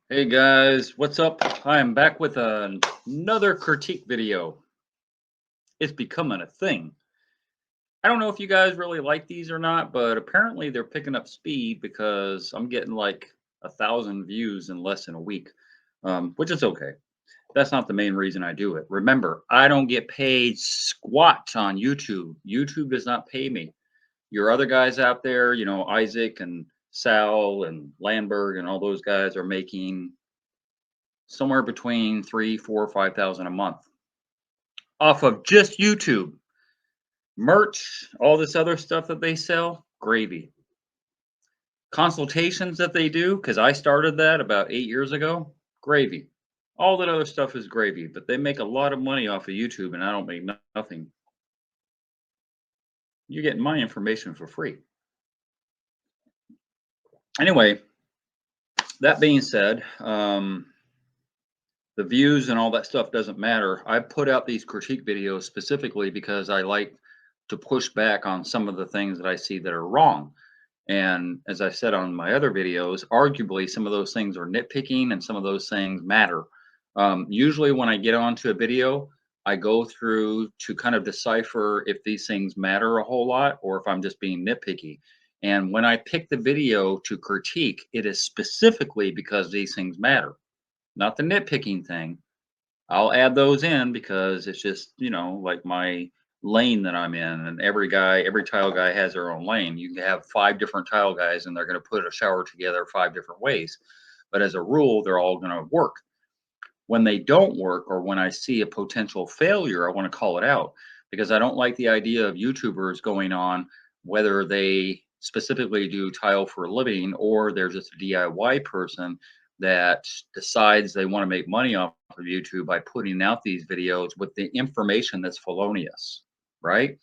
Hey guys, what's up? I'm back with another critique video. It's becoming a thing. I don't know if you guys really like these or not, but apparently they're picking up speed because I'm getting like 1,000 views in less than a week, which is okay. That's not the main reason I do it. Remember, I don't get paid squat on YouTube. YouTube does not pay me. Your other guys out there, Isaac and Sal and Landberg and all those guys are making somewhere between 3, 4, 5,000 a month off of just YouTube. Merch, all this other stuff that they sell, gravy. Consultations that they do, because I started that about 8 years ago, gravy. All that other stuff is gravy, but they make a lot of money off of YouTube, and I don't make nothing. You're getting my information for free. Anyway, that being said, the views and all that stuff doesn't matter. I put out these critique videos specifically because I like to push back on some of the things that I see that are wrong. And as I said on my other videos, arguably some of those things are nitpicking and some of those things matter. Usually, when I get onto a video, I go through to kind of decipher if these things matter a whole lot or if I'm just being nitpicky. And when I pick the video to critique, it is specifically because these things matter, not the nitpicking thing. I'll add those in because it's just, like my lane that I'm in. And every tile guy has their own lane. You can have 5 different tile guys and they're going to put a shower together 5 different ways. But as a rule, they're all going to work. When they don't work or when I see a potential failure, I want to call it out because I don't like the idea of YouTubers going on, whether they specifically do tile for a living or they're just a DIY person that decides they want to make money off of YouTube by putting out these videos with the information that's felonious, right?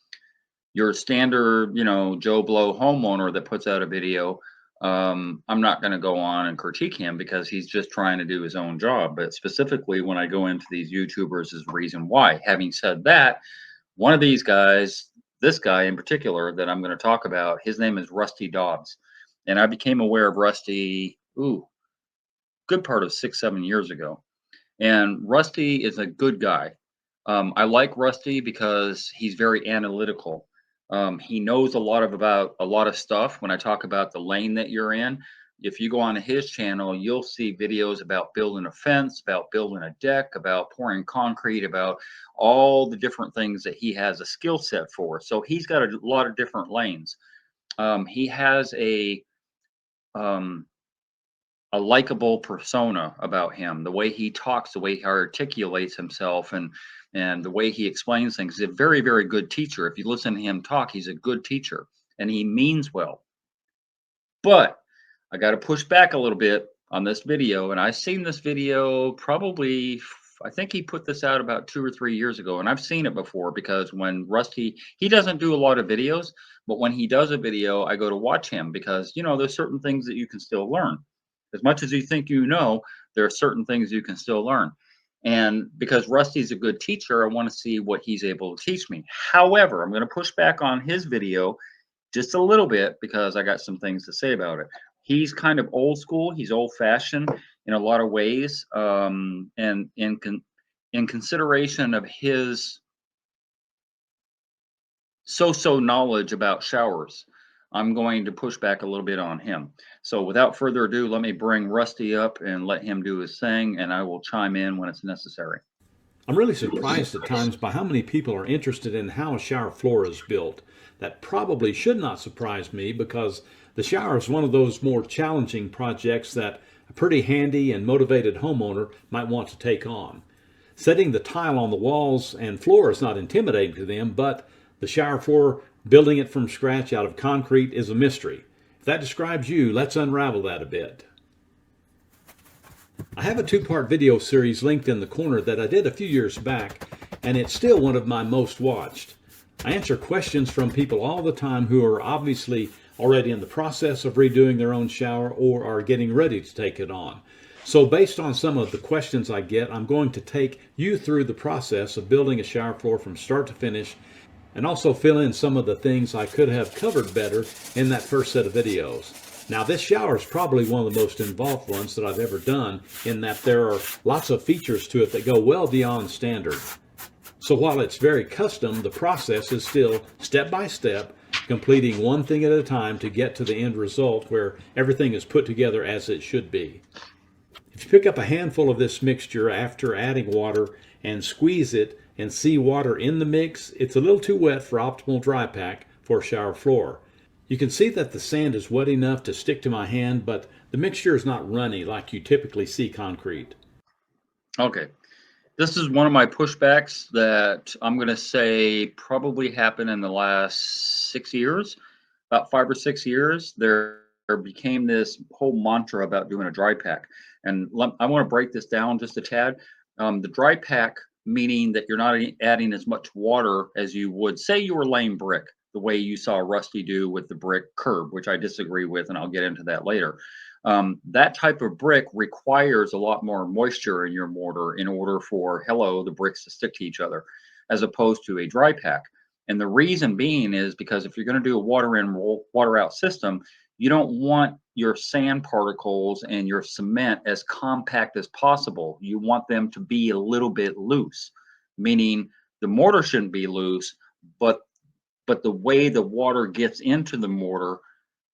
Your standard, Joe Blow homeowner that puts out a video, I'm not going to go on and critique him because he's just trying to do his own job. But specifically, when I go into these YouTubers, is the reason why. Having said that, one of these guys, this guy in particular that I'm going to talk about, his name is Rusty Dobbs, and I became aware of Rusty, good part of 6, 7 years ago. And Rusty is a good guy. I like Rusty because he's very analytical. He knows about a lot of stuff. When I talk about the lane that you're in, if you go on his channel, you'll see videos about building a fence, about building a deck, about pouring concrete, about all the different things that he has a skill set for. So he's got a lot of different lanes. He has um, a likable persona about him. The way he talks, the way he articulates himself, and the way he explains things. He's a very, very good teacher. If you listen to him talk, he's a good teacher, and he means well. But I got to push back a little bit on this video, and I've seen this video probably. I think he put this out about 2 or 3 years ago, and I've seen it before because when Rusty, he doesn't do a lot of videos, but when he does a video, I go to watch him because there's certain things that you can still learn. As much as you think there are certain things you can still learn. And because Rusty's a good teacher, I want to see what he's able to teach me. However, I'm going to push back on his video just a little bit because I got some things to say about it. He's kind of old school. He's old fashioned in a lot of ways, and in consideration of his so-so knowledge about showers, I'm going to push back a little bit on him. So without further ado, let me bring Rusty up and let him do his thing, and I will chime in when it's necessary. I'm really surprised at times by how many people are interested in how a shower floor is built. That probably should not surprise me because the shower is one of those more challenging projects that a pretty handy and motivated homeowner might want to take on. Setting the tile on the walls and floor is not intimidating to them, but the shower floor, building it from scratch out of concrete, is a mystery. If that describes you, let's unravel that a bit. I have a two-part video series linked in the corner that I did a few years back, and it's still one of my most watched. I answer questions from people all the time who are obviously already in the process of redoing their own shower or are getting ready to take it on. So based on some of the questions I get, I'm going to take you through the process of building a shower floor from start to finish and also fill in some of the things I could have covered better in that first set of videos. Now, this shower is probably one of the most involved ones that I've ever done, in that there are lots of features to it that go well beyond standard. So while it's very custom, the process is still step by step, completing one thing at a time to get to the end result where everything is put together as it should be. If you pick up a handful of this mixture after adding water and squeeze it and see water in the mix, it's a little too wet for optimal dry pack for a shower floor. You can see that the sand is wet enough to stick to my hand, but the mixture is not runny like you typically see concrete. Okay. This is one of my pushbacks that I'm going to say probably happened in the last 6 years, about 5 or 6 years. There became this whole mantra about doing a dry pack. And I want to break this down just a tad. The dry pack, meaning that you're not adding as much water as you would say you were laying brick, the way you saw Rusty do with the brick curb, which I disagree with, and I'll get into that later. That type of brick requires a lot more moisture in your mortar in order for, the bricks to stick to each other, as opposed to a dry pack. And the reason being is because if you're going to do a water in, water out system, you don't want your sand particles and your cement as compact as possible. You want them to be a little bit loose, meaning the mortar shouldn't be loose, but the way the water gets into the mortar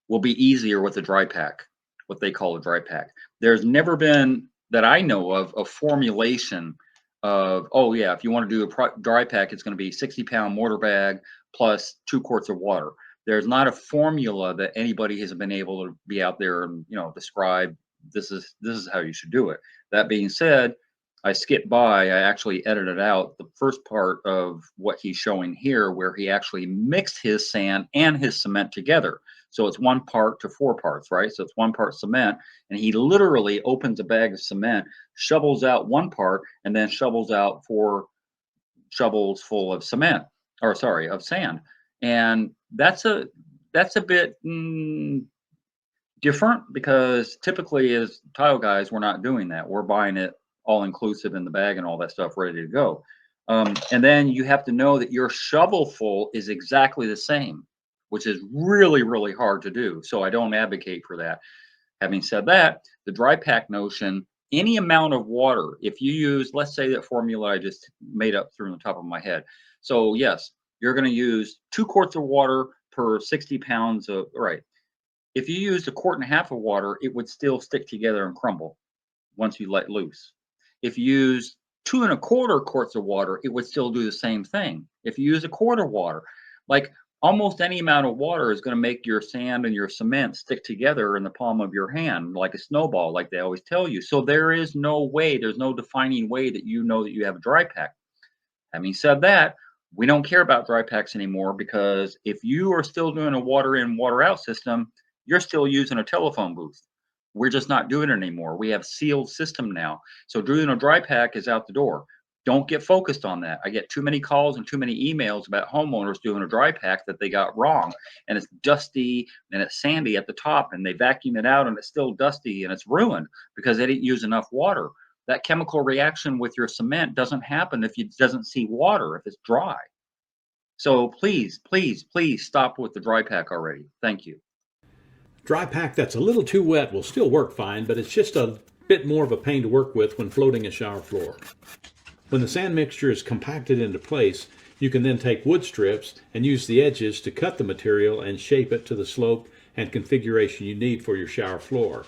will be easier with a dry pack, what they call a dry pack. There's never been, that I know of, a formulation of, oh yeah, if you want to do a dry pack, it's going to be 60-pound mortar bag plus 2 quarts of water. There's not a formula that anybody has been able to be out there and describe. This is how you should do it. That being said, I skipped by. I actually edited out the first part of what he's showing here, where he actually mixed his sand and his cement together. So it's 1 part to 4 parts, right? So it's 1 part cement, and he literally opens a bag of cement, shovels out 1 part, and then shovels out 4 shovels full of cement, or sorry, of sand. And that's a bit different, because typically as tile guys, we're not doing that. We're buying it all inclusive in the bag and all that stuff ready to go. And then you have to know that your shovel full is exactly the same, which is really, really hard to do. So I don't advocate for that. Having said that, the dry pack notion, any amount of water, if you use, let's say that formula I just made up through the top of my head. So yes, you're going to use 2 quarts of water per 60 pounds of, right. If you used 1.5 quarts of water, it would still stick together and crumble once you let loose. If you use 2.25 quarts of water, it would still do the same thing. If you use 1 quart of water, like almost any amount of water is going to make your sand and your cement stick together in the palm of your hand like a snowball, like they always tell you. So there is no way, there's no defining way that you know that you have a dry pack. Having said that, we don't care about dry packs anymore, because if you are still doing a water in, water out system, you're still using a telephone booth. We're just not doing it anymore. We have sealed system now. So doing a dry pack is out the door. Don't get focused on that. I get too many calls and too many emails about homeowners doing a dry pack that they got wrong. And it's dusty and it's sandy at the top, and they vacuum it out and it's still dusty and it's ruined because they didn't use enough water. That chemical reaction with your cement doesn't happen if it doesn't see water, if it's dry. So please, please, please stop with the dry pack already. Thank you. Dry pack that's a little too wet will still work fine, but it's just a bit more of a pain to work with when floating a shower floor. When the sand mixture is compacted into place, you can then take wood strips and use the edges to cut the material and shape it to the slope and configuration you need for your shower floor.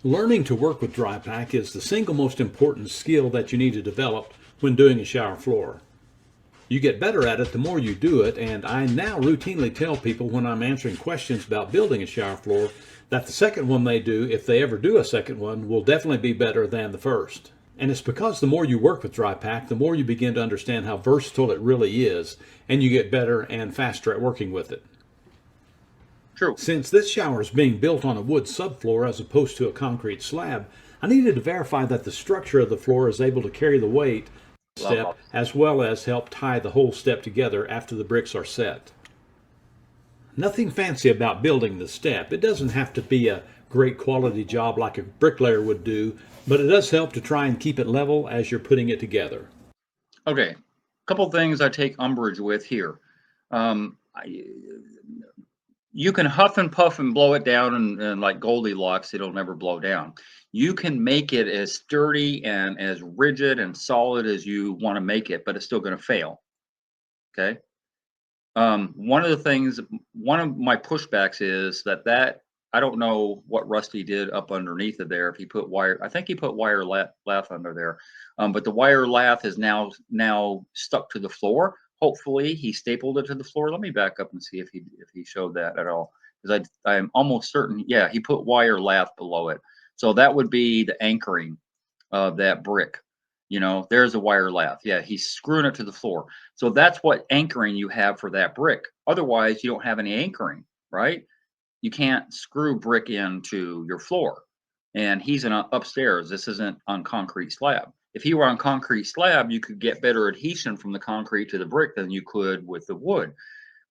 Learning to work with dry pack is the single most important skill that you need to develop when doing a shower floor. You get better at it the more you do it, and I now routinely tell people when I'm answering questions about building a shower floor that the second one they do, if they ever do a second one, will definitely be better than the first. And it's because the more you work with dry pack, the more you begin to understand how versatile it really is, and you get better and faster at working with it. True. Since this shower is being built on a wood subfloor as opposed to a concrete slab, I needed to verify that the structure of the floor is able to carry the weight step, as well as help tie the whole step together after the bricks are set. Nothing fancy about building the step. It doesn't have to be a great quality job like a bricklayer would do, but it does help to try and keep it level as you're putting it together. Okay, a couple things I take umbrage with here. You can huff and puff and blow it down, and like Goldilocks, it'll never blow down. You can make it as sturdy and as rigid and solid as you want to make it, but it's still going to fail. Okay. One of the things, one of my pushbacks is that I don't know what Rusty did up underneath of there. If he put wire, I think he put wire lath under there, but the wire lath is now stuck to the floor. Hopefully, he stapled it to the floor. Let me back up and see if he showed that at all, because I'm almost certain. Yeah, he put wire lath below it, so that would be the anchoring of that brick. You know, there's a wire lath. Yeah, he's screwing it to the floor. So that's what anchoring you have for that brick. Otherwise, you don't have any anchoring, right? You can't screw brick into your floor. And he's in upstairs. This isn't on concrete slab. If he were on concrete slab, you could get better adhesion from the concrete to the brick than you could with the wood.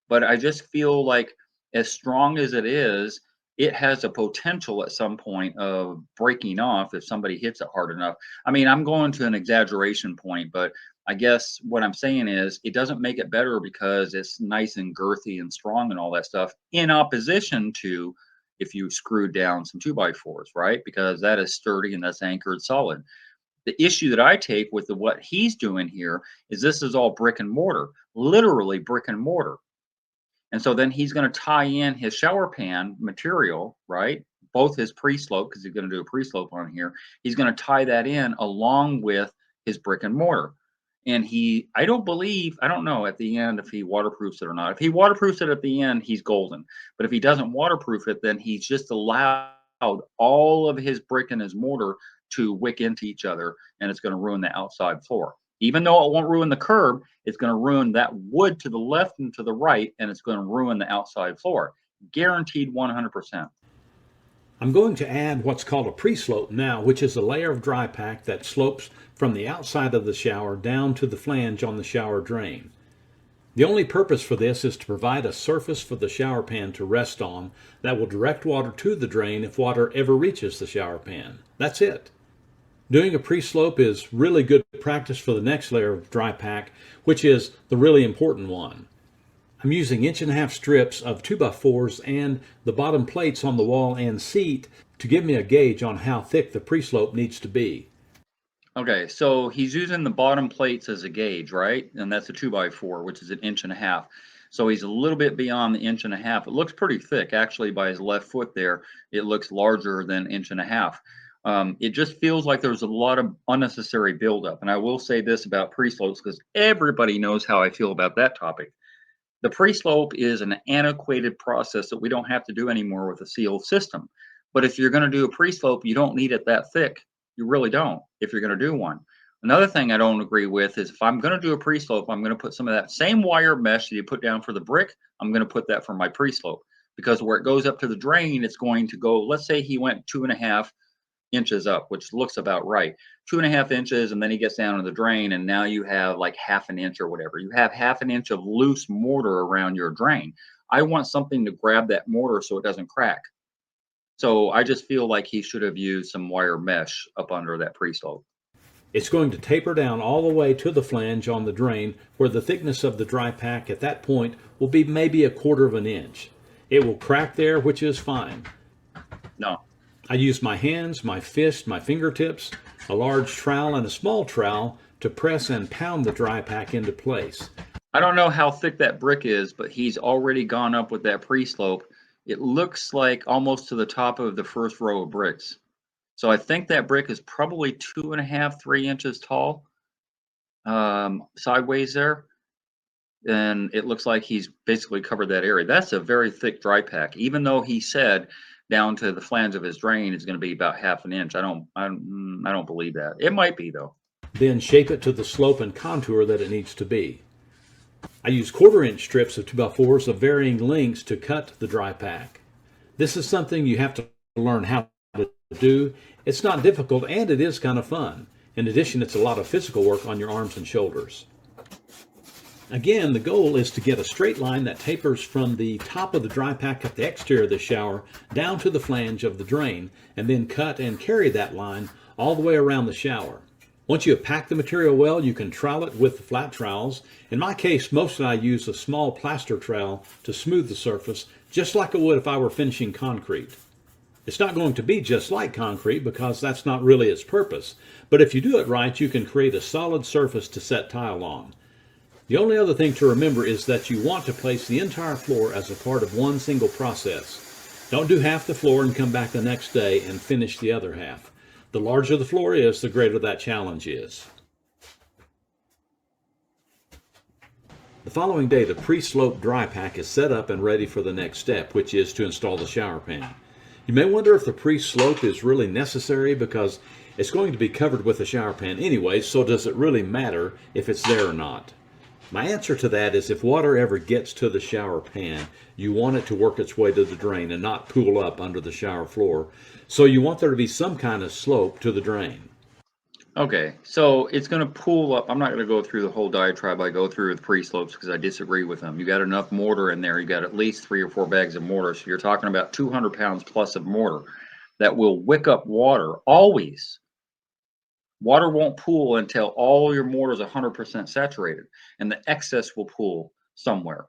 But I just feel like as strong as it has a potential at some point of breaking off if somebody hits it hard enough. I mean, I'm going to an exaggeration point, but I guess what I'm saying is it doesn't make it better because it's nice and girthy and strong and all that stuff, in opposition to if you screwed down some 2x4s, right? Because that is sturdy and that's anchored solid. The issue that I take with what he's doing here is this is all brick and mortar, literally brick and mortar. And so then he's going to tie in his shower pan material, right? Both his pre-slope, because he's going to do a pre-slope on here. He's going to tie that in along with his brick and mortar. And I don't know at the end if he waterproofs it or not. If he waterproofs it at the end, he's golden. But if he doesn't waterproof it, then he's just allowed all of his brick and his mortar to wick into each other, and it's going to ruin the outside floor. Even though it won't ruin the curb, it's going to ruin that wood to the left and to the right, and it's going to ruin the outside floor. Guaranteed 100%. I'm going to add what's called a pre-slope now, which is a layer of dry pack that slopes from the outside of the shower down to the flange on the shower drain. The only purpose for this is to provide a surface for the shower pan to rest on that will direct water to the drain if water ever reaches the shower pan. That's it. Doing a pre-slope is really good practice for the next layer of dry pack, which is the really important one. I'm using 1.5-inch strips of 2x4s and the bottom plates on the wall and seat to give me a gauge on how thick the pre-slope needs to be. Okay, so he's using the bottom plates as a gauge, right? And that's a 2x4, which is 1.5 inches. So he's a little bit beyond the 1.5 inches. It looks pretty thick, actually, by his left foot there. It looks larger than 1.5 inches. It just feels like there's a lot of unnecessary buildup. And I will say this about pre-slopes, because everybody knows how I feel about that topic. The pre-slope is an antiquated process that we don't have to do anymore with a sealed system. But if you're going to do a pre-slope, you don't need it that thick. You really don't if you're going to do one. Another thing I don't agree with is if I'm going to do a pre-slope, I'm going to put some of that same wire mesh that you put down for the brick. I'm going to put that for my pre-slope, because where it goes up to the drain, it's going to go, let's say he went 2.5 inches up, which looks about right. 2.5 inches, and then he gets down to the drain, and now you have like 1/2 inch or whatever. You have 1/2 inch of loose mortar around your drain. I want something to grab that mortar so it doesn't crack. So I just feel like he should have used some wire mesh up under that pre-slope. It's going to taper down all the way to the flange on the drain, where the thickness of the dry pack at that point will be maybe 1/4 inch. It will crack there, which is fine. No. I use my hands, my fist, my fingertips, a large trowel and a small trowel to press and pound the dry pack into place. I don't know how thick that brick is, but he's already gone up with that pre-slope. It looks like almost to the top of the first row of bricks. So I think that brick is probably 2.5, 3 inches tall, sideways there. And it looks like he's basically covered that area. That's a very thick dry pack, even though he said down to the flange of his drain is going to be about 1/2 inch. I don't believe that. It might be though. Then shape it to the slope and contour that it needs to be. I use 1/4-inch strips of 2x4s of varying lengths to cut the dry pack. This is something you have to learn how to do. It's not difficult, and it is kind of fun. In addition, it's a lot of physical work on your arms and shoulders. Again, the goal is to get a straight line that tapers from the top of the dry pack at the exterior of the shower down to the flange of the drain, and then cut and carry that line all the way around the shower. Once you have packed the material well, you can trowel it with the flat trowels. In my case, mostly I use a small plaster trowel to smooth the surface, just like it would if I were finishing concrete. It's not going to be just like concrete because that's not really its purpose. But if you do it right, you can create a solid surface to set tile on. The only other thing to remember is that you want to place the entire floor as a part of one single process. Don't do half the floor and come back the next day and finish the other half. The larger the floor is, the greater that challenge is. The following day, the pre-sloped dry pack is set up and ready for the next step, which is to install the shower pan. You may wonder if the pre-slope is really necessary because it's going to be covered with a shower pan anyway, so does it really matter if it's there or not? My answer to that is if water ever gets to the shower pan, you want it to work its way to the drain and not pool up under the shower floor. So you want there to be some kind of slope to the drain. Okay, so it's going to pool up. I'm not going to go through the whole diatribe I go through with pre-slopes because I disagree with them. You got enough mortar in there. You got at least 3 or 4 bags of mortar. So you're talking about 200 pounds plus of mortar that will wick up water always. Water won't pool until all your mortar is 100% saturated, and the excess will pool somewhere.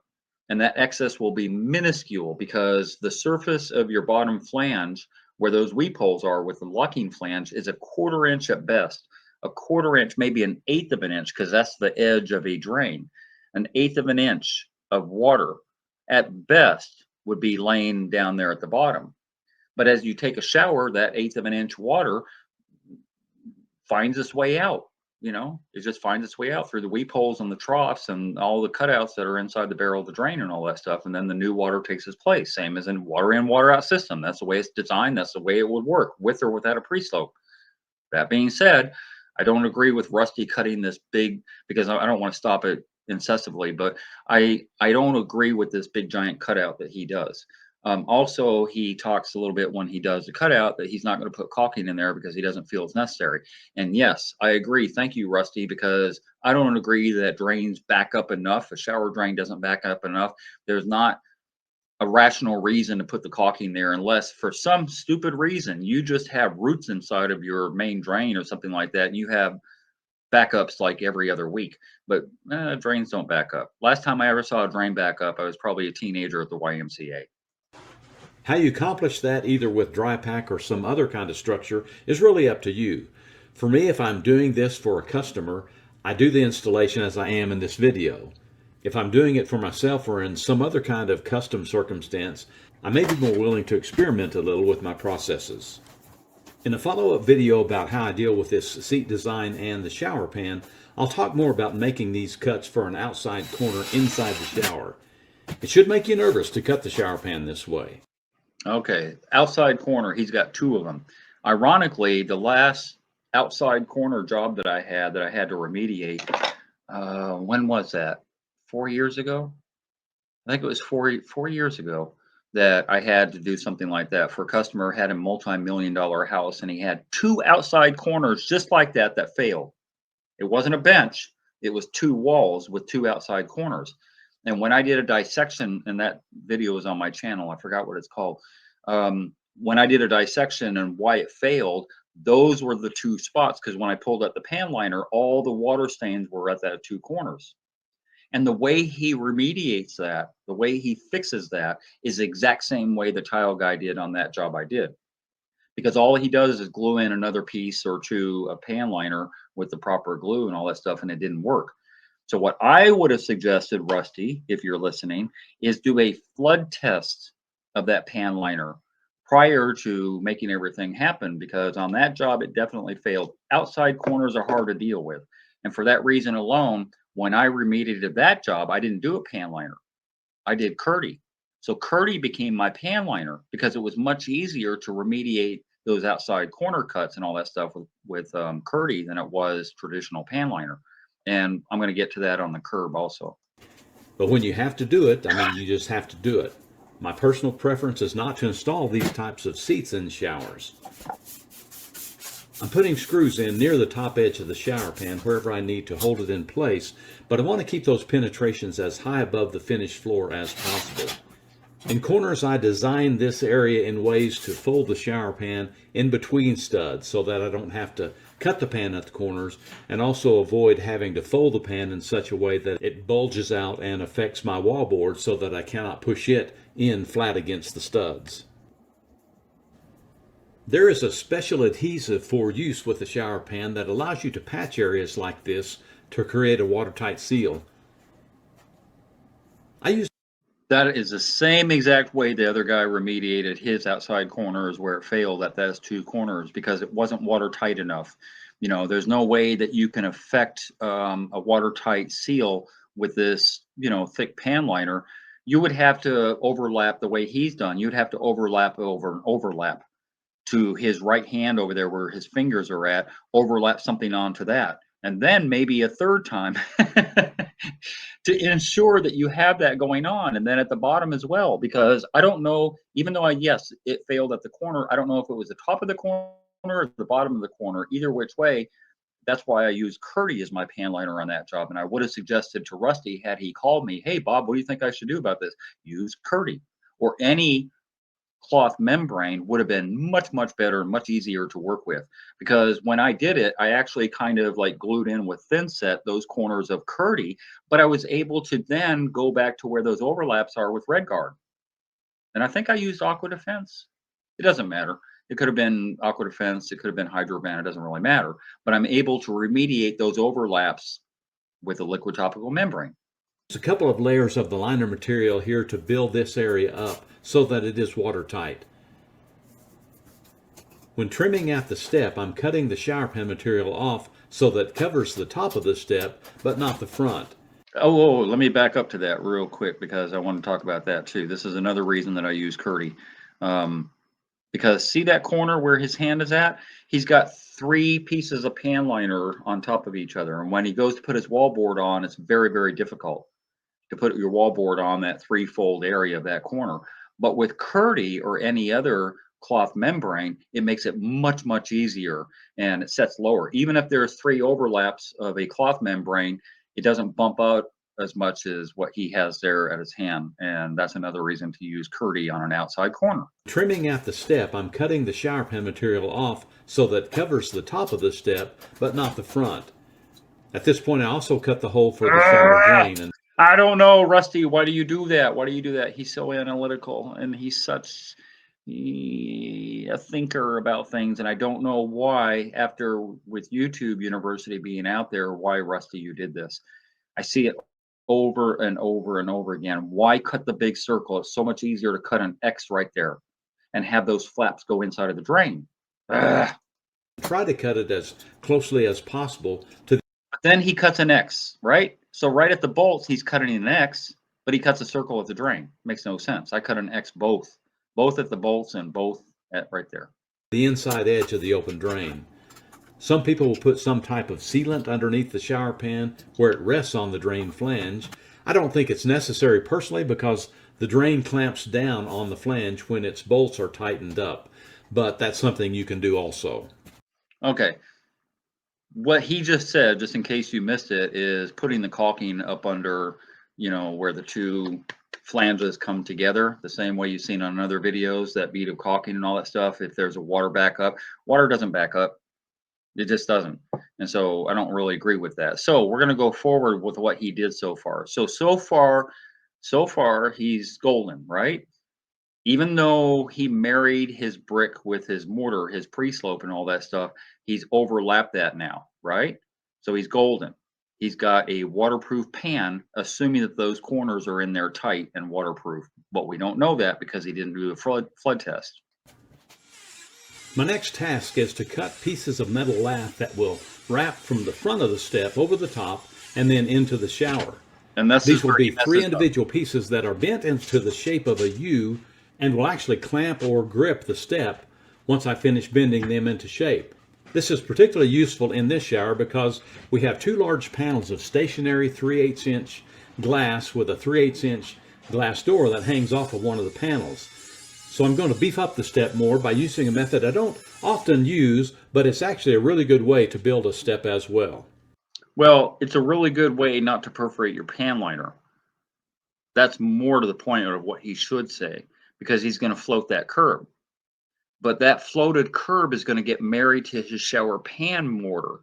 And that excess will be minuscule because the surface of your bottom flange, where those weep holes are with the locking flange, is a 1/4 inch at best. A 1/4 inch, maybe an 1/8 of an inch, because that's the edge of a drain. An 1/8 of an inch of water at best would be laying down there at the bottom. But as you take a shower, that 1/8 of an inch water finds its way out. It just finds its way out through the weep holes and the troughs and all the cutouts that are inside the barrel of the drain and all that stuff. And then the new water takes its place, same as in water in, water out system. That's the way it's designed. That's the way it would work with or without a pre-slope. That being said, I don't agree with Rusty cutting this big, because I don't want to stop it incessantly, but I don't agree with this big giant cutout that he does. Also, he talks a little bit when he does the cutout that he's not going to put caulking in there because he doesn't feel it's necessary. And yes, I agree. Thank you, Rusty, because I don't agree that drains back up enough. A shower drain doesn't back up enough. There's not a rational reason to put the caulking there unless for some stupid reason you just have roots inside of your main drain or something like that, and you have backups like every other week. But drains don't back up. Last time I ever saw a drain back up, I was probably a teenager at the YMCA. How you accomplish that, either with dry pack or some other kind of structure, is really up to you. For me, if I'm doing this for a customer, I do the installation as I am in this video. If I'm doing it for myself or in some other kind of custom circumstance, I may be more willing to experiment a little with my processes. In a follow-up video about how I deal with this seat design and the shower pan, I'll talk more about making these cuts for an outside corner inside the shower. It should make you nervous to cut the shower pan this way. Okay, outside corner, he's got 2 of them. Ironically, the last outside corner job that I had to remediate, when was that? 4 years ago? I think it was four years ago that I had to do something like that for a customer who had a multi-million-dollar house, and he had 2 outside corners just like that failed. It wasn't a bench, it was 2 walls with 2 outside corners. And when I did a dissection, and that video is on my channel, I forgot what it's called. When I did a dissection and why it failed, those were the 2 spots, because when I pulled out the pan liner, all the water stains were at that 2 corners. And the way he remediates that, the way he fixes that, is the exact same way the tile guy did on that job I did. Because all he does is glue in another piece or 2 a pan liner with the proper glue and all that stuff, and it didn't work. So what I would have suggested, Rusty, if you're listening, is do a flood test of that pan liner prior to making everything happen, because on that job, it definitely failed. Outside corners are hard to deal with. And for that reason alone, when I remediated that job, I didn't do a pan liner. I did Curdy. So Curdy became my pan liner because it was much easier to remediate those outside corner cuts and all that stuff with Curdy than it was traditional pan liner. And I'm going to get to that on the curb also. But when you have to do it, you just have to do it. My personal preference is not to install these types of seats in showers. I'm putting screws in near the top edge of the shower pan wherever I need to hold it in place, but I want to keep those penetrations as high above the finished floor as possible. In corners, I designed this area in ways to fold the shower pan in between studs so that I don't have to cut the pan at the corners, and also avoid having to fold the pan in such a way that it bulges out and affects my wallboard so that I cannot push it in flat against the studs. There is a special adhesive for use with the shower pan that allows you to patch areas like this to create a watertight seal. I use That is the same exact way the other guy remediated his outside corners where it failed at those two corners because it wasn't watertight enough. You know, there's no way that you can affect a watertight seal with this, you know, thick pan liner. You would have to overlap the way he's done. You'd have to overlap over an overlap to his right hand over there where his fingers are at, overlap something onto that. And then maybe a third time to ensure that you have that going on. And then at the bottom as well, because I don't know, even though yes, it failed at the corner, I don't know if it was the top of the corner or the bottom of the corner, either which way. That's why I used Curdy as my pan liner on that job. And I would have suggested to Rusty, had he called me, hey, Bob, what do you think I should do about this? Use Curdy or any cloth membrane would have been much, much better and much easier to work with. Because when I did it, I actually kind of like glued in with thin set those corners of Curdy, but I was able to then go back to where those overlaps are with Red Guard. And I think I used Aqua Defense. It doesn't matter. It could have been Aqua Defense. It could have been Hydroban. It doesn't really matter. But I'm able to remediate those overlaps with a liquid topical membrane. a couple of layers of the liner material here to build this area up so that it is watertight. When trimming at the step, I'm cutting the shower pan material off so that it covers the top of the step, but not the front. Oh, let me back up to that real quick because I want to talk about that too. This is another reason that I use Curdy. Because see that corner where his hand is at? He's got 3 pieces of pan liner on top of each other. And when he goes to put his wallboard on, it's very, very difficult to put your wallboard on that 3-fold area of that corner. But with Curdy or any other cloth membrane, it makes it much, much easier and it sets lower. Even if there's 3 overlaps of a cloth membrane, it doesn't bump out as much as what he has there at his hand. And that's another reason to use Curdy on an outside corner. Trimming at the step, I'm cutting the shower pan material off so that it covers the top of the step, but not the front. At this point, I also cut the hole for the shower drain. And I don't know, Rusty, why do you do that? Why do you do that? He's so analytical and he's such a thinker about things. And I don't know why, after with YouTube University being out there, why, Rusty, you did this. I see it over and over and over again. Why cut the big circle? It's so much easier to cut an X right there and have those flaps go inside of the drain. Ugh. Try to cut it as closely as possible to. But then he cuts an X, right? So right at the bolts, he's cutting an X, but he cuts a circle at the drain. Makes no sense. I cut an X both at the bolts and both at right there. The inside edge of the open drain. Some people will put some type of sealant underneath the shower pan where it rests on the drain flange. I don't think it's necessary personally because the drain clamps down on the flange when its bolts are tightened up, but that's something you can do also. Okay. What he just said, just in case you missed it, is putting the caulking up under, you know, where the 2 flanges come together, the same way you've seen on other videos, that bead of caulking and all that stuff. If there's a water backup, water doesn't back up. It just doesn't. And so I don't really agree with that. So we're going to go forward with what he did so far. So far, he's golden, right? Even though he married his brick with his mortar, his pre-slope and all that stuff, he's overlapped that now, right? So he's golden. He's got a waterproof pan, assuming that those corners are in there tight and waterproof. But we don't know that because he didn't do a flood test. My next task is to cut pieces of metal lath that will wrap from the front of the step over the top and then into the shower. And these will be 3 individual pieces that are bent into the shape of a U and will actually clamp or grip the step once I finish bending them into shape. This is particularly useful in this shower because we have 2 large panels of stationary 3/8 inch glass with a 3/8 inch glass door that hangs off of one of the panels. So I'm going to beef up the step more by using a method I don't often use, but it's actually a really good way to build a step as well. Well, it's a really good way not to perforate your pan liner. That's more to the point of what he should say, because he's going to float that curb. But that floated curb is going to get married to his shower pan mortar.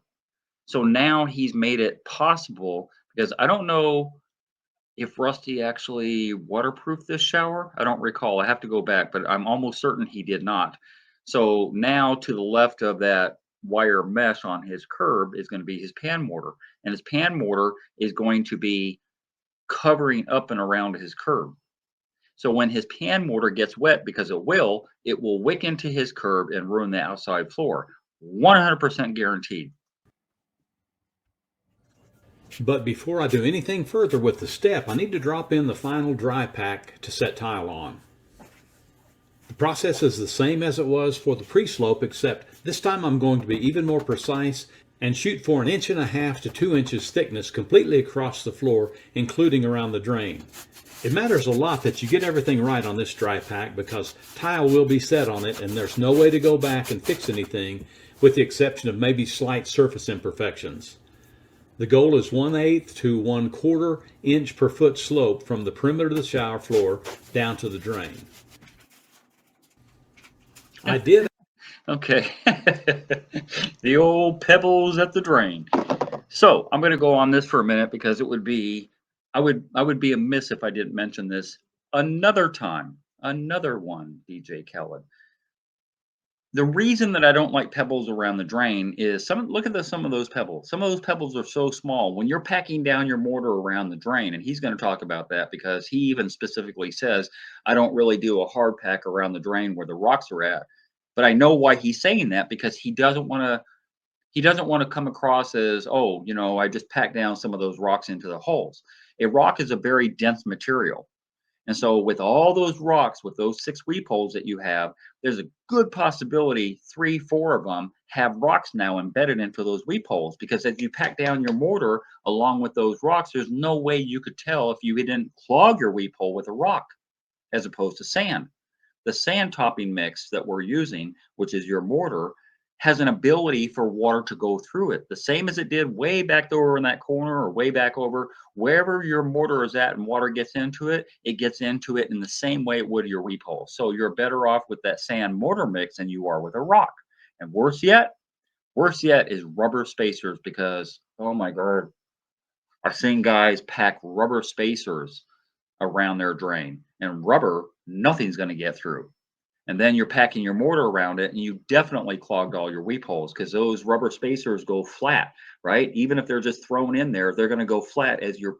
So now he's made it possible, because I don't know if Rusty actually waterproofed this shower. I don't recall. I have to go back, but I'm almost certain he did not. So now to the left of that wire mesh on his curb is going to be his pan mortar. And his pan mortar is going to be covering up and around his curb. So when his pan mortar gets wet, because it will wick into his curb and ruin the outside floor. 100% guaranteed. But before I do anything further with the step, I need to drop in the final dry pack to set tile on. The process is the same as it was for the pre-slope, except this time I'm going to be even more precise and shoot for 1.5 inches to 2 inches thickness completely across the floor, including around the drain. It matters a lot that you get everything right on this dry pack, because tile will be set on it and there's no way to go back and fix anything, with the exception of maybe slight surface imperfections. The goal is 1/8 to 1/4 inch per foot slope from the perimeter of the shower floor down to the drain. I did. Okay. The old pebbles at the drain. So I'm going to go on this for a minute, because it would be, I would be amiss if I didn't mention this another time. Another one, DJ Khaled. The reason that I don't like pebbles around the drain is look at some of those pebbles. Some of those pebbles are so small. When you're packing down your mortar around the drain, and he's going to talk about that, because he even specifically says, I don't really do a hard pack around the drain where the rocks are at. But I know why he's saying that, because he doesn't want to come across as, oh, I just packed down some of those rocks into the holes. A rock is a very dense material. And so with all those rocks, with those 6 weep holes that you have, there's a good possibility 3, 4 of them have rocks now embedded into those weep holes, because as you pack down your mortar along with those rocks, there's no way you could tell if you didn't clog your weep hole with a rock as opposed to sand. The sand topping mix that we're using, which is your mortar, has an ability for water to go through it, the same as it did way back over in that corner, or way back over wherever your mortar is at, and water gets into it, it gets into it in the same way it would your weep hole. So you're better off with that sand mortar mix than you are with a rock. And worse yet is rubber spacers, because oh my God, I've seen guys pack rubber spacers around their drain, and rubber, nothing's going to get through. And then you're packing your mortar around it, and you definitely clogged all your weep holes, because those rubber spacers go flat, right? Even if they're just thrown in there, they're going to go flat as you're.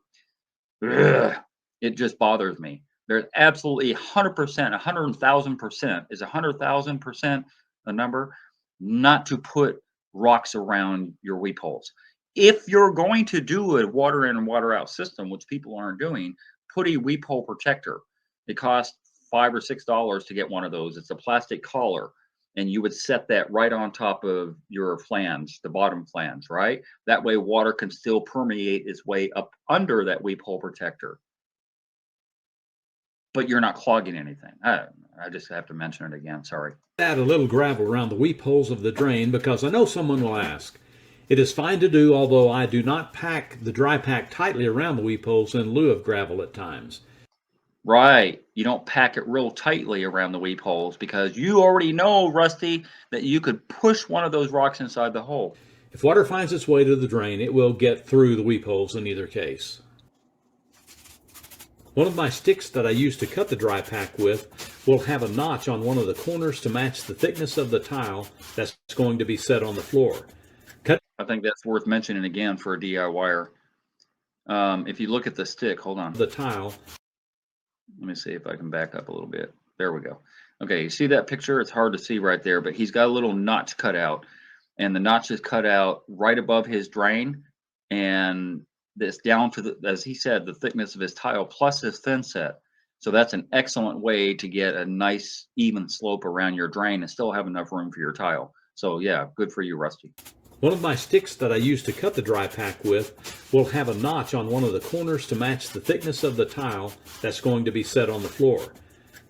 Ugh, it just bothers me. There's absolutely 100%, 100,000%. Is 100,000% a number? Not to put rocks around your weep holes. If you're going to do a water in and water out system, which people aren't doing, put a weep hole protector. It costs $5 or $6 to get one of those. It's a plastic collar, and you would set that right on top of your flange, the bottom flange, right? That way water can still permeate its way up under that weep hole protector, but you're not clogging anything. I just have to mention it again, sorry. Add a little gravel around the weep holes of the drain, because I know someone will ask. It is fine to do, although I do not pack the dry pack tightly around the weep holes in lieu of gravel at times. Right. You don't pack it real tightly around the weep holes, because you already know, Rusty, that you could push one of those rocks inside the hole. If water finds its way to the drain, it will get through the weep holes in either case. One of my sticks that I use to cut the dry pack with will have a notch on one of the corners to match the thickness of the tile that's going to be set on the floor. I think that's worth mentioning again for a DIYer. If you look at the stick, hold on. The tile. Let me see if I can back up a little bit. There we go. Okay, you see that picture? It's hard to see right there, but he's got a little notch cut out, and the notch is cut out right above his drain, and this down to the, as he said, the thickness of his tile plus his thin set. So that's an excellent way to get a nice even slope around your drain and still have enough room for your tile. So yeah, good for you, Rusty. One of my sticks that I use to cut the dry pack with will have a notch on one of the corners to match the thickness of the tile that's going to be set on the floor.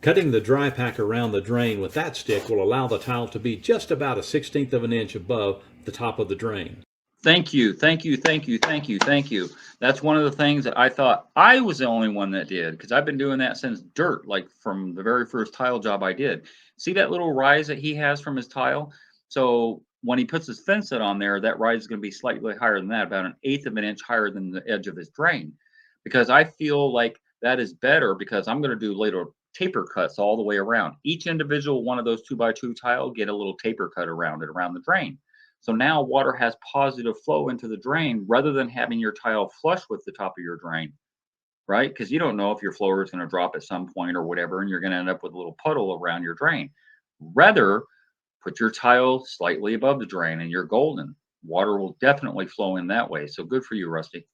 Cutting the dry pack around the drain with that stick will allow the tile to be just about 1/16 of an inch above the top of the drain. Thank you, thank you, thank you, thank you, thank you. That's one of the things that I thought I was the only one that did, because I've been doing that since dirt, like from the very first tile job I did. See that little rise that he has from his tile? So when he puts his thin set on there, that rise is going to be slightly higher than that, about an eighth of an inch higher than the edge of his drain. Because I feel like that is better, because I'm going to do little taper cuts all the way around. Each individual one of those 2x2 tile, get a little taper cut around it, around the drain. So now water has positive flow into the drain rather than having your tile flush with the top of your drain, right? Because you don't know if your floor is going to drop at some point or whatever, and you're going to end up with a little puddle around your drain. Rather, put your tile slightly above the drain and you're golden. Water will definitely flow in that way. So good for you, Rusty.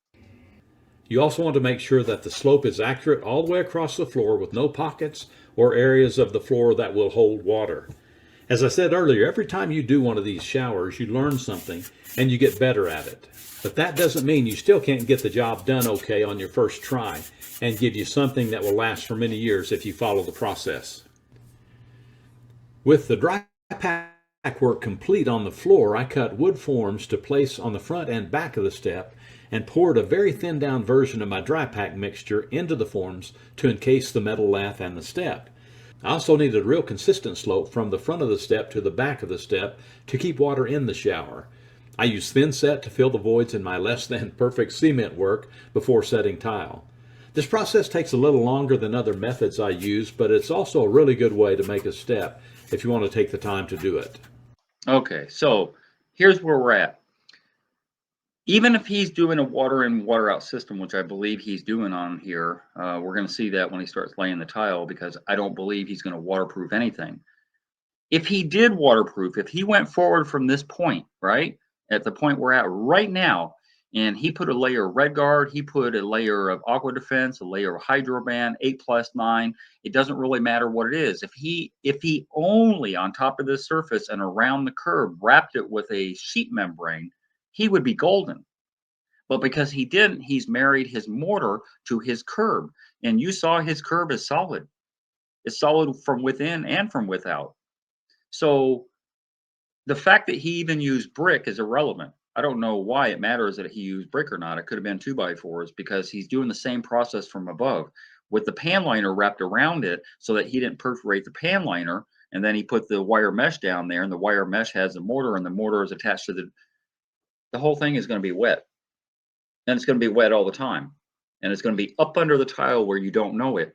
You also want to make sure that the slope is accurate all the way across the floor with no pockets or areas of the floor that will hold water. As I said earlier, every time you do one of these showers, you learn something and you get better at it. But that doesn't mean you still can't get the job done okay on your first try and give you something that will last for many years if you follow the process. With the dry pack work complete on the floor, I cut wood forms to place on the front and back of the step and poured a very thin down version of my dry pack mixture into the forms to encase the metal lath and the step. I also needed a real consistent slope from the front of the step to the back of the step to keep water in the shower. I used thin set to fill the voids in my less than perfect cement work before setting tile. This process takes a little longer than other methods I use, but it's also a really good way to make a step if you want to take the time to do it. Okay, so here's where we're at. Even if he's doing a water in, water out system, which I believe he's doing on here, we're going to see that when he starts laying the tile, because I don't believe he's going to waterproof anything. If he did waterproof, if he went forward from this point, right, at the point we're at right now, and he put a layer of red guard, he put a layer of aqua defense, a layer of hydroban, 8+9, it doesn't really matter what it is. If he only on top of this surface and around the curb wrapped it with a sheet membrane, he would be golden. But because he didn't, he's married his mortar to his curb. And you saw his curb is solid. It's solid from within and from without. So the fact that he even used brick is irrelevant. I don't know why it matters that he used brick or not. It could have been 2x4s, because he's doing the same process from above with the pan liner wrapped around it so that he didn't perforate the pan liner. And then he put the wire mesh down there, and the wire mesh has the mortar, and the mortar is attached to the whole thing is going to be wet. And it's going to be wet all the time. And it's going to be up under the tile where you don't know it.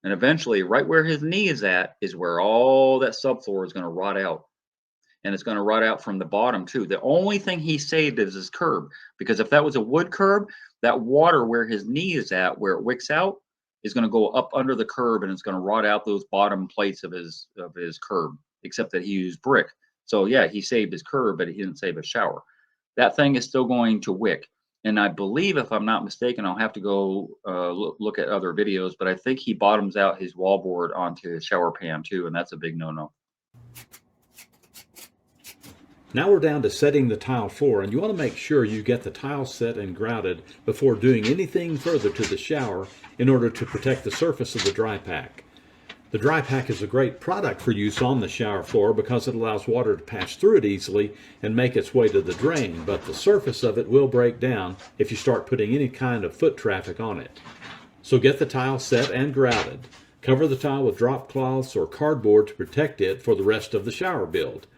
And eventually, right where his knee is at, is where all that subfloor is going to rot out. And it's going to rot out from the bottom too. The only thing he saved is his curb, because if that was a wood curb, that water where his knee is at, where it wicks out, is going to go up under the curb, and it's going to rot out those bottom plates of his curb. Except that he used brick, so yeah, he saved his curb, but he didn't save his shower. That thing is still going to wick. And I believe, if I'm not mistaken, I'll have to go look at other videos, but I think he bottoms out his wallboard onto his shower pan too, and that's a big no-no. Now we're down to setting the tile floor, and you want to make sure you get the tile set and grouted before doing anything further to the shower in order to protect the surface of the dry pack. The dry pack is a great product for use on the shower floor because it allows water to pass through it easily and make its way to the drain, but the surface of it will break down if you start putting any kind of foot traffic on it. So get the tile set and grouted. Cover the tile with drop cloths or cardboard to protect it for the rest of the shower build.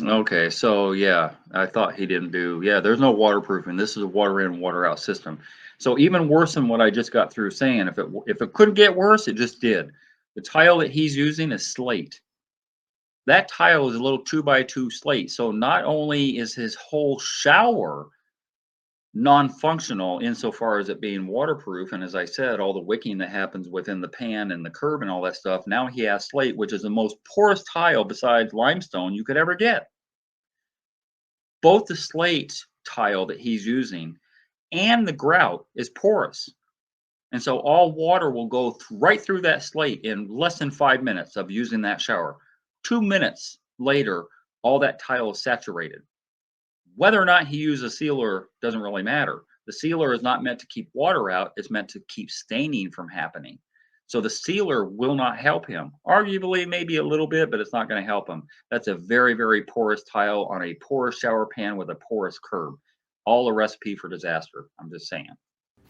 Okay, so yeah, I thought he didn't do, yeah, there's no waterproofing. This is a water in, water out system. So even worse than what I just got through saying, if it couldn't get worse, it just did. The tile that he's using is slate. That tile is a little 2x2 slate. So not only is his whole shower non-functional insofar as it being waterproof, and as I said, all the wicking that happens within the pan and the curb and all that stuff, now he has slate, which is the most porous tile besides limestone you could ever get. Both the slate tile that he's using and the grout is porous. And so all water will go right through that slate in less than 5 minutes of using that shower. 2 minutes later, all that tile is saturated. Whether or not he uses a sealer doesn't really matter. The sealer is not meant to keep water out, it's meant to keep staining from happening. So the sealer will not help him. Arguably, maybe a little bit, but it's not going to help him. That's a very, very porous tile on a porous shower pan with a porous curb. all a recipe for disaster. I'm just saying.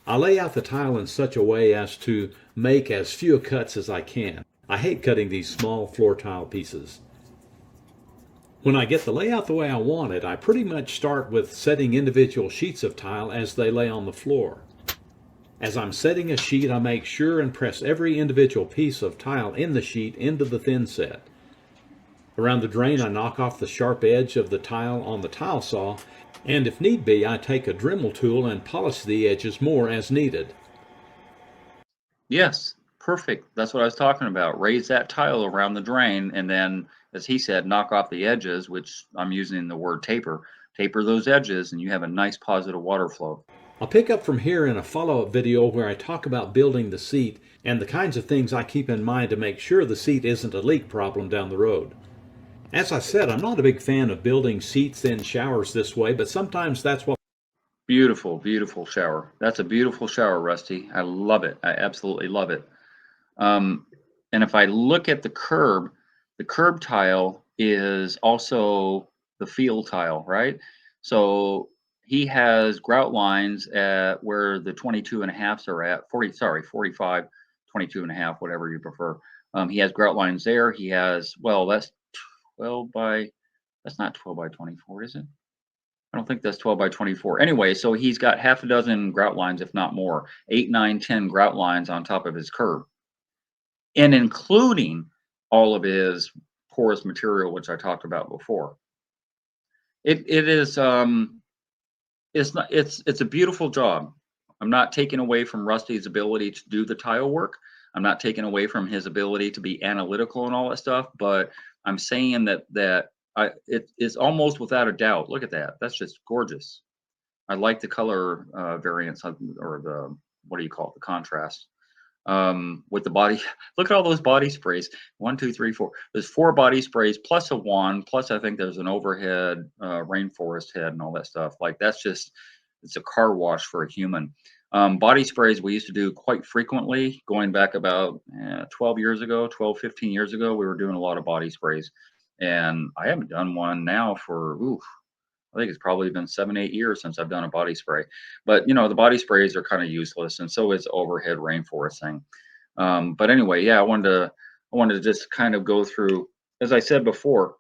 I lay out the tile in such a way as to make as few cuts as I can. I hate cutting these small floor tile pieces. When I get the layout the way I want it, I pretty much start with setting individual sheets of tile as they lay on the floor. As I'm setting a sheet, I make sure and press every individual piece of tile in the sheet into the thin set. Around the drain, I knock off the sharp edge of the tile on the tile saw, and if need be, I take a Dremel tool and polish the edges more as needed. Yes, perfect. That's what I was talking about. Raise that tile around the drain, and then, as he said, knock off the edges, which I'm using the word taper. Taper those edges, and you have a nice positive water flow. I'll pick up from here in a follow-up video where I talk about building the seat and the kinds of things I keep in mind to make sure the seat isn't a leak problem down the road. As I said, I'm not a big fan of building seats in showers this way, but sometimes that's what. Beautiful, beautiful shower. That's a beautiful shower, Rusty. I love it. I absolutely love it. Um, and if I look at the curb tile is also the field tile, right? So he has grout lines at where the 22 and a halves are at, 45, 22 and a half, whatever you prefer. He has grout lines there. He has, well, that's 12 by, that's not 12 by 24, is it? I don't think that's 12 by 24. Anyway, so he's got half a dozen grout lines, if not more, 8, 9, 10 grout lines on top of his curb, and including all of his porous material, which I talked about before. It is it's a beautiful job. I'm not taking away from Rusty's ability to do the tile work. I'm not taking away from his ability to be analytical and all that stuff, but I'm saying it is almost without a doubt. Look at that. That's just gorgeous. I like the color variance or the, what do you call it, the contrast with the body. Look at all those body sprays. 1, 2, 3, 4. There's 4 body sprays plus a wand, plus I think there's an overhead rainforest head and all that stuff. Like that's just, it's a car wash for a human. Body sprays we used to do quite frequently going back about 12 years ago, 12, 15 years ago. We were doing a lot of body sprays. And I haven't done one now for, I think it's probably been 7, 8 years since I've done a body spray. But the body sprays are kind of useless, and so is overhead rainforest thing. But anyway, yeah, I wanted to just kind of go through, as I said before,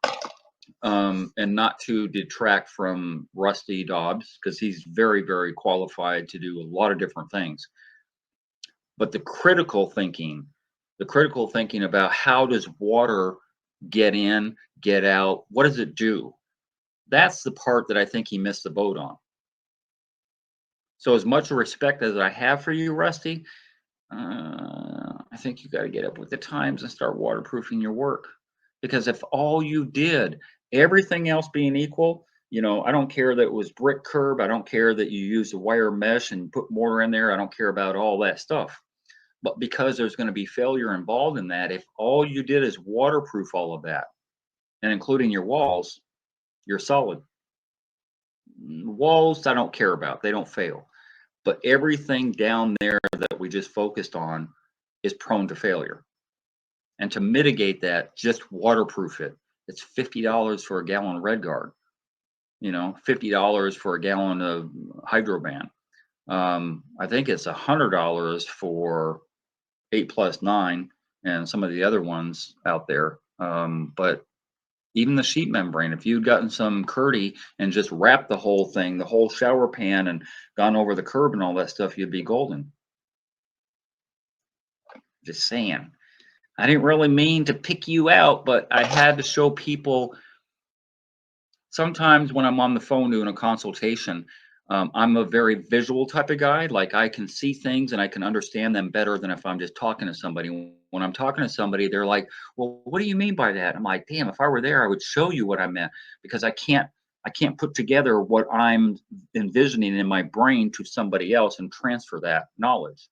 and not to detract from Rusty Dobbs because he's very, very qualified to do a lot of different things. But the critical thinking about how does water get in, get out, what does it do? That's the part that I think he missed the boat on. So as much respect as I have for you, Rusty, I think you got to get up with the times and start waterproofing your work. Because if all you did, everything else being equal, I don't care that it was brick curb. I don't care that you used a wire mesh and put mortar in there. I don't care about all that stuff. But because there's going to be failure involved in that, if all you did is waterproof all of that, and including your walls, you're solid. Walls, I don't care about. They don't fail. But everything down there that we just focused on is prone to failure. And to mitigate that, just waterproof it. It's $50 for a gallon of Red Guard, $50 for a gallon of Hydroban. I think it's $100 for 8+9 and some of the other ones out there. But even the sheet membrane, if you'd gotten some Curdy and just wrapped the whole thing, the whole shower pan, and gone over the curb and all that stuff, you'd be golden. Just saying. I didn't really mean to pick you out, but I had to show people. Sometimes when I'm on the phone doing a consultation, I'm a very visual type of guy. Like I can see things and I can understand them better than if I'm just talking to somebody. When I'm talking to somebody, they're like, "Well, what do you mean by that?" I'm like, "Damn, if I were there, I would show you what I meant because I can't put together what I'm envisioning in my brain to somebody else and transfer that knowledge."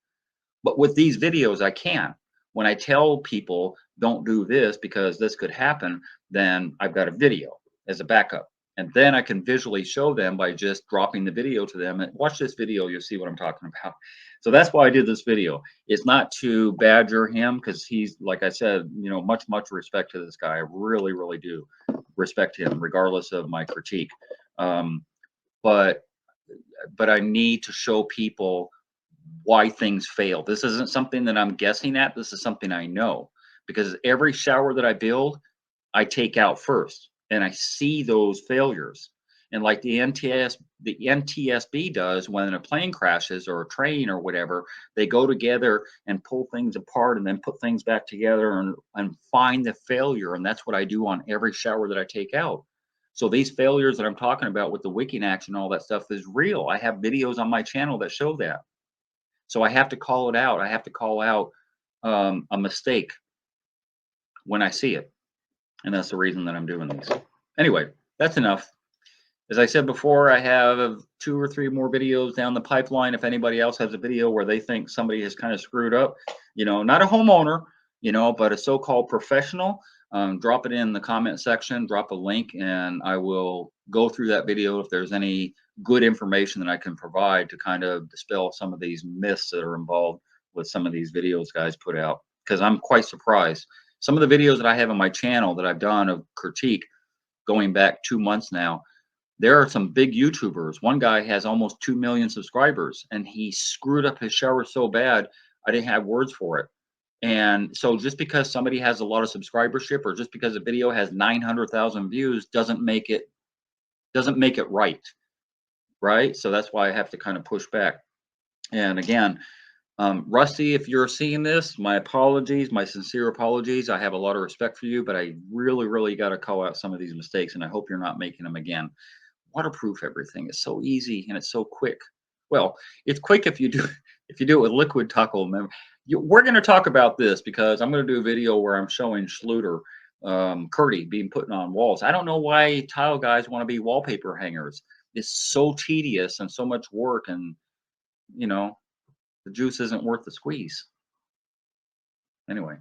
But with these videos, I can. When I tell people don't do this because this could happen, then I've got a video as a backup. And then I can visually show them by just dropping the video to them and watch this video, you'll see what I'm talking about. So that's why I did this video. It's not to badger him because he's, like I said, much respect to this guy. I really, really do respect him, regardless of my critique. But but I need to show people why things fail. This isn't something that I'm guessing at. This is something I know, because every shower that I build, I take out first and I see those failures. And like the NTSB does when a plane crashes or a train or whatever, they go together and pull things apart and then put things back together and find the failure. And that's what I do on every shower that I take out. So these failures that I'm talking about with the wicking action, all that stuff is real. I have videos on my channel that show that. So I have to call it out. I have to call out a mistake when I see it. And that's the reason that I'm doing these. Anyway, that's enough. As I said before, I have 2 or 3 more videos down the pipeline. If anybody else has a video where they think somebody has kind of screwed up, not a homeowner, but a so-called professional, drop it in the comment section, drop a link, and I will go through that video if there's any good information that I can provide to kind of dispel some of these myths that are involved with some of these videos guys put out. Because I'm quite surprised. Some of the videos that I have on my channel that I've done of critique going back 2 months now, there are some big YouTubers. One guy has almost 2 million subscribers, and he screwed up his shower so bad, I didn't have words for it. And so just because somebody has a lot of subscribership or just because a video has 900,000 views doesn't make it right, right? So that's why I have to kind of push back. And again, Rusty, if you're seeing this, my apologies, my sincere apologies. I have a lot of respect for you, but I really, really got to call out some of these mistakes, and I hope you're not making them again. Waterproof everything is so easy and it's so quick. Well, it's quick if you do it with liquid tackle. We're going to talk about this because I'm going to do a video where I'm showing Schluter Curdy being put on walls. I don't know why tile guys want to be wallpaper hangers. It's so tedious and so much work, and the juice isn't worth the squeeze. Anyway,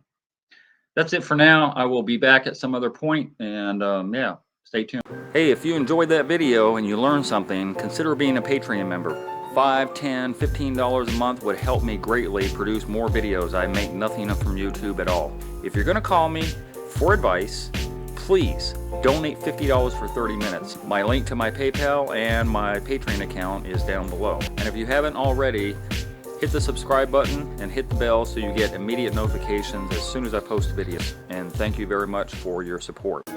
that's it for now. I will be back at some other point, and yeah, stay tuned. Hey, if you enjoyed that video and you learned something, consider being a Patreon member. $5, $10, $15 a month would help me greatly produce more videos. I make nothing from YouTube at all. If you're going to call me for advice, please donate $50 for 30 minutes. My link to my PayPal and my Patreon account is down below. And if you haven't already, hit the subscribe button and hit the bell so you get immediate notifications as soon as I post videos. And thank you very much for your support.